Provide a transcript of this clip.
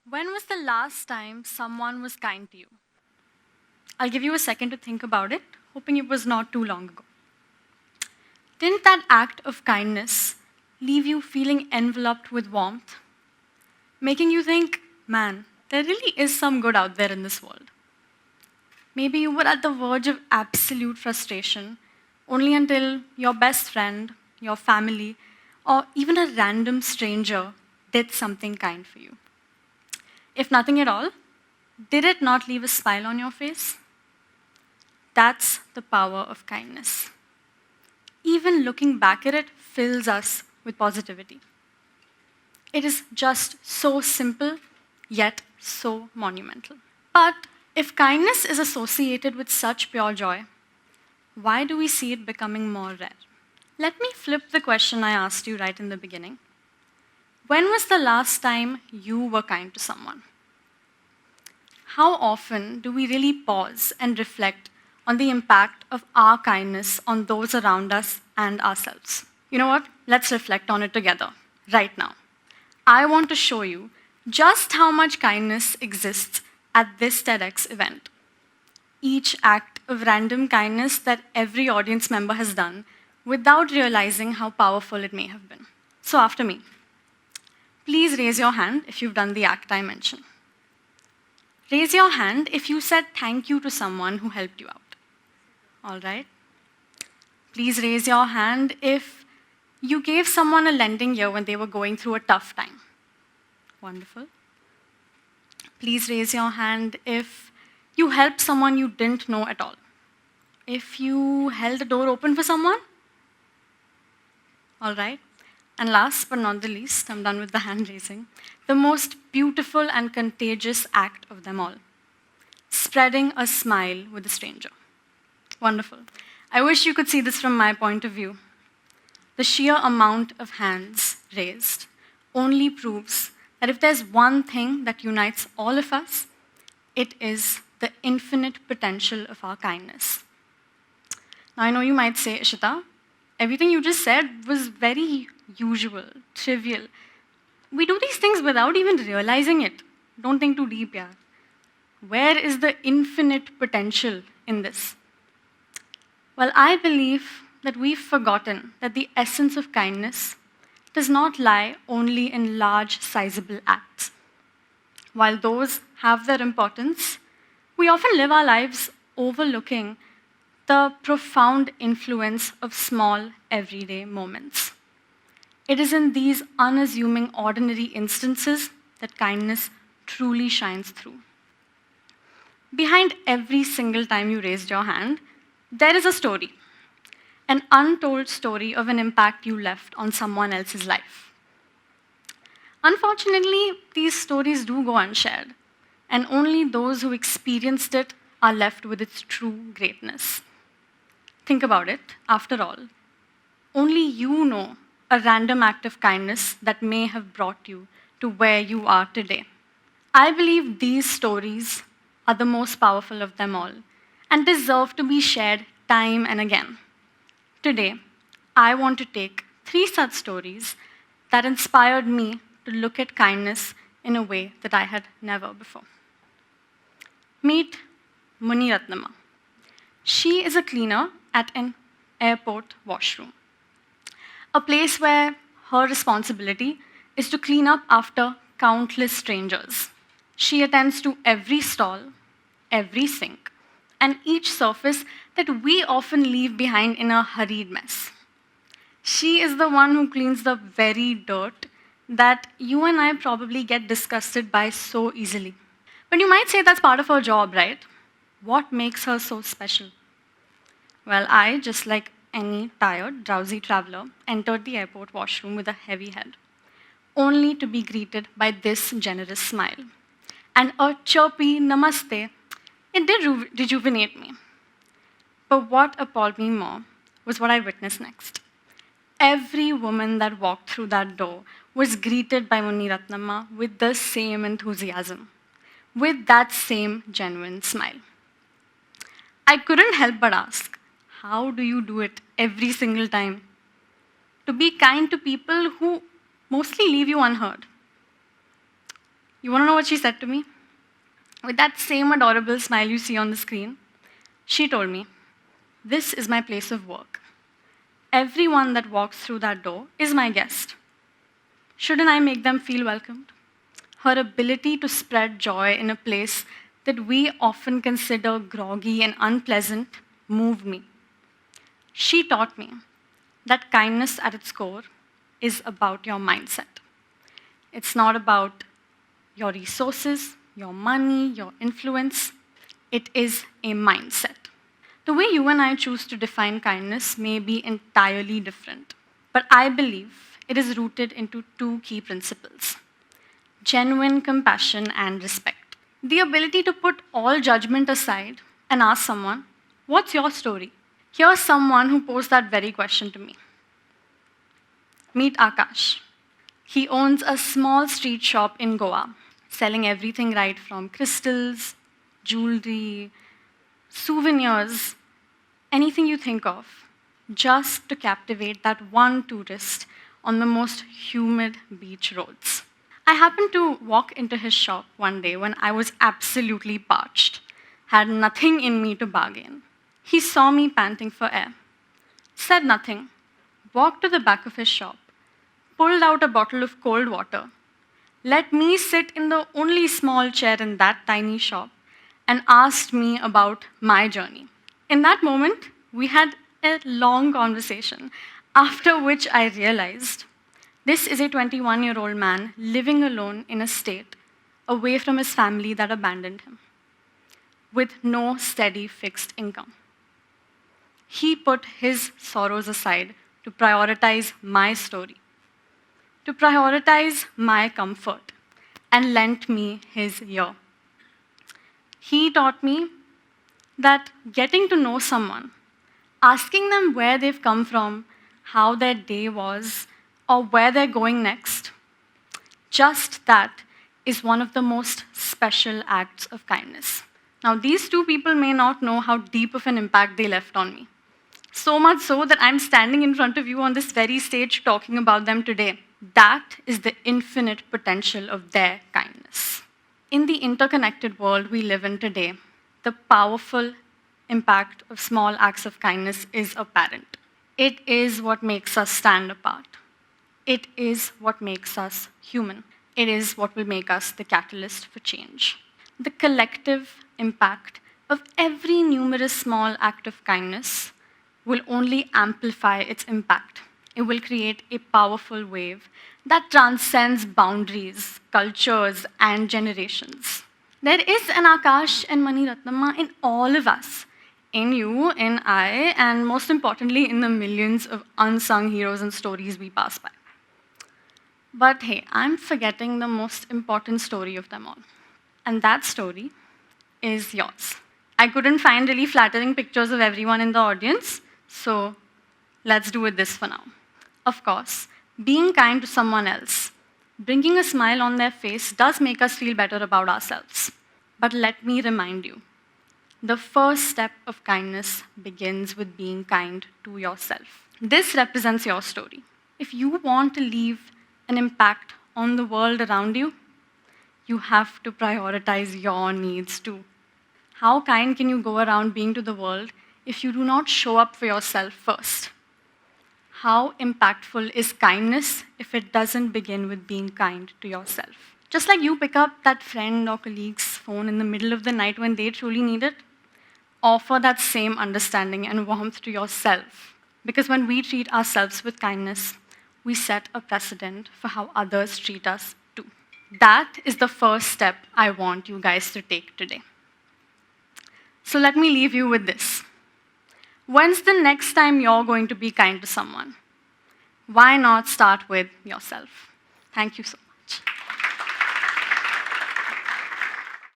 When was the last time someone was kind to you? I'll give you a second to think about it, hoping it was not too long ago. Didn't that act of kindness leave you feeling enveloped with warmth, making you think, man, there really is some good out there in this world? Maybe you were at the verge of absolute frustration, only until your best friend, your family, or even a random stranger did something kind for you. If nothing at all, did it not leave a smile on your face? That's the power of kindness. Even looking back at it fills us with positivity. It is just so simple, yet so monumental. But if kindness is associated with such pure joy, why do we see it becoming more rare? Let me flip the question I asked you right in the beginning. When was the last time you were kind to someone? How often do we really pause and reflect on the impact of our kindness on those around us and ourselves? You know what? Let's reflect on it together, right now. I want to show you just how much kindness exists at this TEDx event. Each act of random kindness that every audience member has done without realizing how powerful it may have been. So after me, please raise your hand if you've done the act I mentioned. Raise your hand if you said thank you to someone who helped you out. All right? Please raise your hand if you gave someone a lending ear when they were going through a tough time. Wonderful. Please raise your hand if you helped someone you didn't know at all. If you held the door open for someone. All right. And last but not the least, I'm done with the hand raising, the most beautiful and contagious act of them all, spreading a smile with a stranger. Wonderful. I wish you could see this from my point of view. The sheer amount of hands raised only proves that if there's one thing that unites all of us, it is the infinite potential of our kindness. Now, I know you might say, Ishita, everything you just said was very usual, trivial. We do these things without even realizing it. Don't think too deep, yeah. Where is the infinite potential in this? Well, I believe that we've forgotten that the essence of kindness does not lie only in large, sizable acts. While those have their importance, we often live our lives overlooking the profound influence of small, everyday moments. It is in these unassuming, ordinary instances that kindness truly shines through. Behind every single time you raised your hand, there is a story, an untold story of an impact you left on someone else's life. Unfortunately, these stories do go unshared, and only those who experienced it are left with its true greatness. Think about it, after all. Only you know a random act of kindness that may have brought you to where you are today. I believe these stories are the most powerful of them all and deserve to be shared time and again. Today, I want to take 3 such stories that inspired me to look at kindness in a way that I had never before. Meet Muni Ratnama. She is a cleaner at an airport washroom, a place where her responsibility is to clean up after countless strangers. She attends to every stall, every sink, and each surface that we often leave behind in a hurried mess. She is the one who cleans the very dirt that you and I probably get disgusted by so easily. But you might say that's part of her job, right? What makes her so special? Well, I, just like any tired, drowsy traveler, entered the airport washroom with a heavy head, only to be greeted by this generous smile. And a chirpy namaste, it did rejuvenate me. But what appalled me more was what I witnessed next. Every woman that walked through that door was greeted by Muni Ratnama with the same enthusiasm, with that same genuine smile. I couldn't help but ask, how do you do it every single time? To be kind to people who mostly leave you unheard. You want to know what she said to me? With that same adorable smile you see on the screen, she told me, "This is my place of work. Everyone that walks through that door is my guest. Shouldn't I make them feel welcomed?" Her ability to spread joy in a place that we often consider groggy and unpleasant moved me. She taught me that kindness at its core is about your mindset. It's not about your resources, your money, your influence. It is a mindset. The way you and I choose to define kindness may be entirely different, but I believe it is rooted into two key principles: genuine compassion and respect. The ability to put all judgment aside and ask someone, "What's your story?" Here's someone who posed that very question to me. Meet Akash. He owns a small street shop in Goa, selling everything right from crystals, jewelry, souvenirs, anything you think of, just to captivate that one tourist on the most humid beach roads. I happened to walk into his shop one day when I was absolutely parched, had nothing in me to bargain. He saw me panting for air, said nothing, walked to the back of his shop, pulled out a bottle of cold water, let me sit in the only small chair in that tiny shop, and asked me about my journey. In that moment, we had a long conversation, after which I realized this is a 21-year-old man living alone in a state away from his family that abandoned him, with no steady fixed income. He put his sorrows aside to prioritize my story, to prioritize my comfort, and lent me his ear. He taught me that getting to know someone, asking them where they've come from, how their day was, or where they're going next, just that is one of the most special acts of kindness. Now, these two people may not know how deep of an impact they left on me. So much so that I'm standing in front of you on this very stage talking about them today. That is the infinite potential of their kindness. In the interconnected world we live in today, the powerful impact of small acts of kindness is apparent. It is what makes us stand apart. It is what makes us human. It is what will make us the catalyst for change. The collective impact of every numerous small act of kindness will only amplify its impact. It will create a powerful wave that transcends boundaries, cultures, and generations. There is an Akash and Mani Ratnama in all of us, in you, in I, and most importantly, in the millions of unsung heroes and stories we pass by. But hey, I'm forgetting the most important story of them all. And that story is yours. I couldn't find really flattering pictures of everyone in the audience, so let's do it this for now. Of course, being kind to someone else, bringing a smile on their face does make us feel better about ourselves. But let me remind you, the first step of kindness begins with being kind to yourself. This represents your story. If you want to leave an impact on the world around you, you have to prioritize your needs too. How kind can you go around being to the world if you do not show up for yourself first? How impactful is kindness if it doesn't begin with being kind to yourself? Just like you pick up that friend or colleague's phone in the middle of the night when they truly need it, offer that same understanding and warmth to yourself. Because when we treat ourselves with kindness, we set a precedent for how others treat us too. That is the first step I want you guys to take today. So let me leave you with this. When's the next time you're going to be kind to someone? Why not start with yourself? Thank you so much.